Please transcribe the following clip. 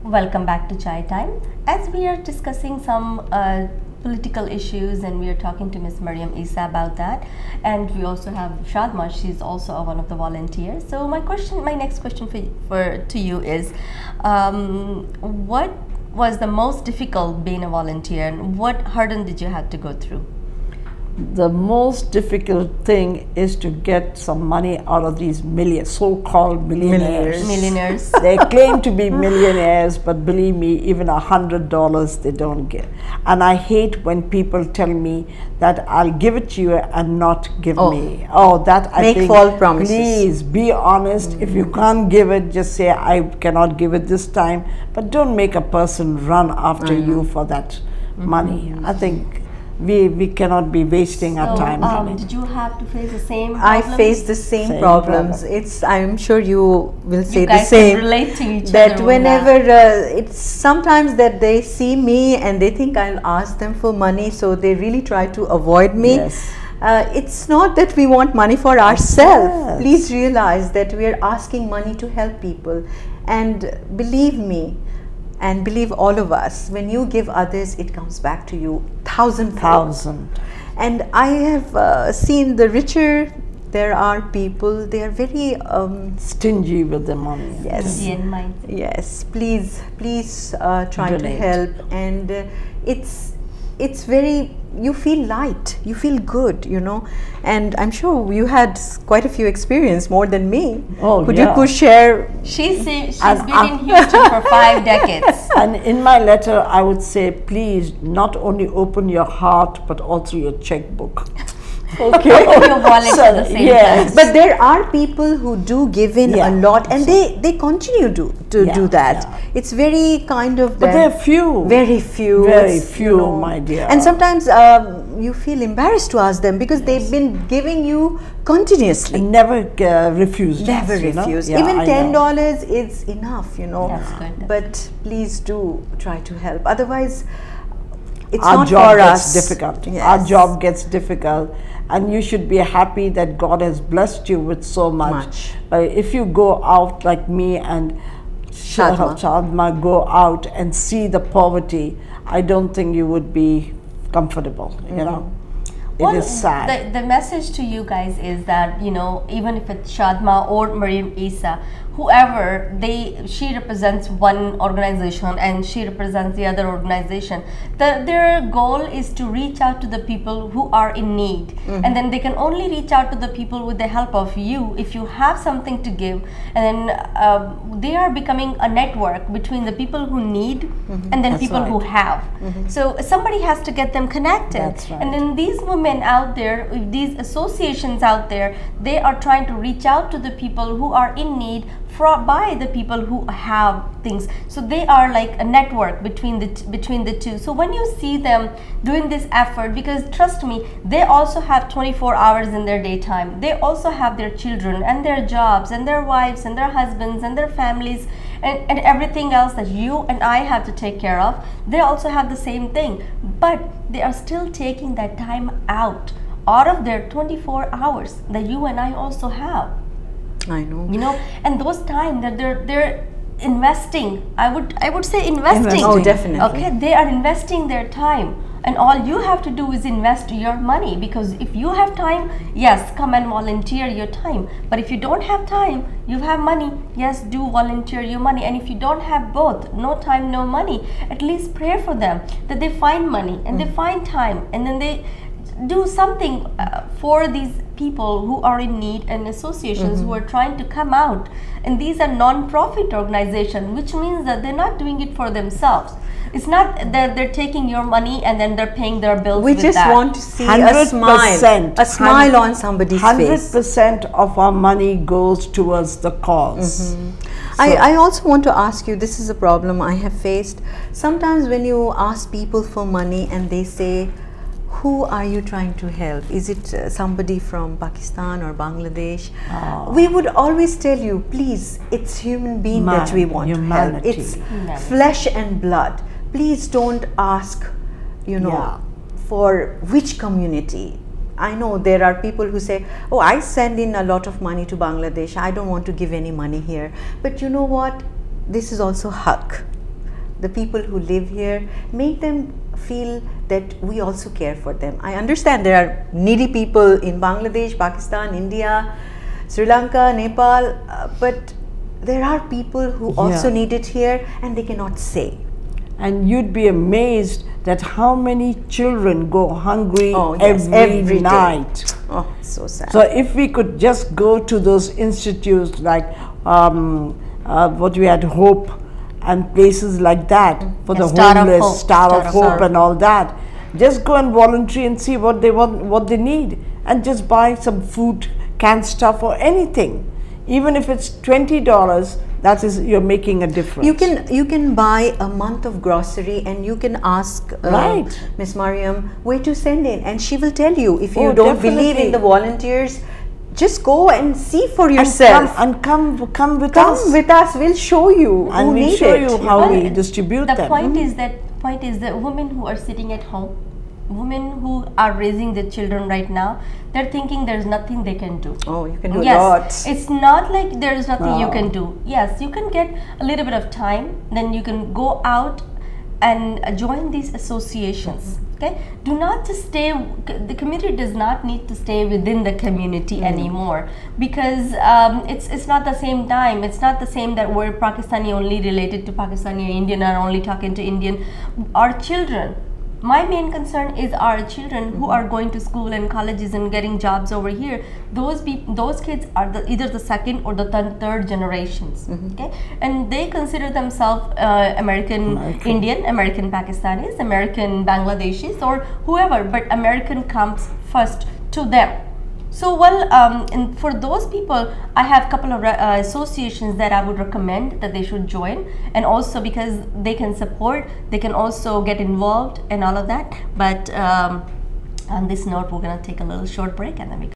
Welcome back to Chai Time. As we are discussing some political issues, and we are talking to Ms. Mariam Isa about that, and we also have Shadma. She's also one of the volunteers. So my next question to you is, what was the most difficult being a volunteer, and what hurdle did you have to go through? The most difficult thing is to get some money out of these so-called millionaires. They claim to be millionaires, but believe me, even $100 they don't get. And I hate when people tell me that I'll give it to you and not give me. Oh, that I think. Make false promises. Please be honest. If you can't give it, just say I cannot give it this time. But don't make a person run after you for that money. I think we cannot be wasting our time. Did you have to face the same problems? I faced the same problems. I'm sure you will say the guys same. Can relate to each that other whenever it's sometimes that they see me and they think I'll ask them for money, so they really try to avoid me. Yes. It's not that we want money for ourselves. Yes. Please realize that we are asking money to help people, and believe me, and believe all of us, when you give others, it comes back to you thousand. And I have seen the richer there are people, they are very stingy with their money. Yes. Yes. Please try to help, and it's very, you feel light, you feel good, you know. And I'm sure you had quite a few experience, more than me. Oh, Could you share? She's been in Houston for 5 decades. And in my letter, I would say, please not only open your heart, but also your checkbook. Okay. Your wallet at the same time. But there are people who do give in a lot, and they continue to do that. It's very kind of. But there are few. Very few. Very few, you know, my dear. And sometimes you feel embarrassed to ask them, because they've been giving you continuously. And never refused. Never refused. Even $10 is enough, you know. That's good. But please do try to help. Otherwise, it's our not job for gets us. difficult. Yes. Our job gets difficult, and you should be happy that God has blessed you with so much. If you go out like me and Shadma go out and see the poverty, I don't think you would be comfortable. You know, it is sad. The message to you guys is that, you know, even if it's Shadma or Mariam Isa, whoever, she represents one organization and she represents the other organization. Their goal is to reach out to the people who are in need, and then they can only reach out to the people with the help of you if you have something to give, and then they are becoming a network between the people who need and then people who have. So somebody has to get them connected. That's right. And then these women out there, these associations out there, they are trying to reach out to the people who are in need by the people who have things. So they are like a network between the two. So when you see them doing this effort, because trust me, they also have 24 hours in their daytime. They also have their children and their jobs and their wives and their husbands and their families and everything else that you and I have to take care of. They also have the same thing, but they are still taking that time out of their 24 hours that you and I also have. I know. You know, and those time that they're investing, I would say investing. Oh, definitely. Okay, they are investing their time, and all you have to do is invest your money, because if you have time, yes, come and volunteer your time. But if you don't have time, you have money, yes, do volunteer your money. And if you don't have both, no time, no money, at least pray for them that they find money and they find time, and then they do something for these people who are in need, and associations who are trying to come out. And these are non-profit organizations, which means that they're not doing it for themselves. It's not that they're taking your money and then they're paying their bills We with just that. want to see a smile on somebody's face. 100% of our money goes towards the cause. So I also want to ask you, this is a problem I have faced. Sometimes when you ask people for money and they say, who are you trying to help? Is it somebody from Pakistan or Bangladesh? We would always tell you, please, it's human being that we want to help. It's flesh and blood. Please don't ask, you know, for which community. I know there are people who say, oh, I send in a lot of money to Bangladesh. I don't want to give any money here. But you know what? This is also haq. the people who live here, make them feel that we also care for them. I understand there are needy people in Bangladesh, Pakistan, India, Sri Lanka, Nepal, but there are people who also need it here and they cannot say. And you'd be amazed that how many children go hungry every night. Oh, so sad. So if we could just go to those institutes like what we had, Hope, and places like that for the homeless, Star of Hope and all that. Just go and volunteer and see what they want, what they need, and just buy some food, canned stuff or anything. Even if it's $20, that is, you're making a difference. You can buy a month of grocery and you can ask Miss Mariam where to send in, and she will tell you. If you don't believe in the volunteers, just go and see for yourself. And come with us. Come with us. We'll show you. And we'll show you how we distribute them. The point is that women who are sitting at home, women who are raising their children right now, they're thinking there's nothing they can do. Oh, you can do a lot. It's not like there's nothing you can do. Yes, you can get a little bit of time, then you can go out and join these associations. Okay, do not just stay. The community does not need to stay within the community anymore, because it's not the same time. It's not the same that we're Pakistani only related to Pakistani, or Indian are only talking to Indian. Our children. My main concern is our children who are going to school and colleges and getting jobs over here. Those kids are either the second or the third generations. Okay, and they consider themselves American Indian, American Pakistanis, American Bangladeshis, or whoever. But American comes first to them. So, and for those people, I have a couple of associations that I would recommend that they should join, and also because they can support, they can also get involved and all of that. But on this note, we're going to take a little short break and then we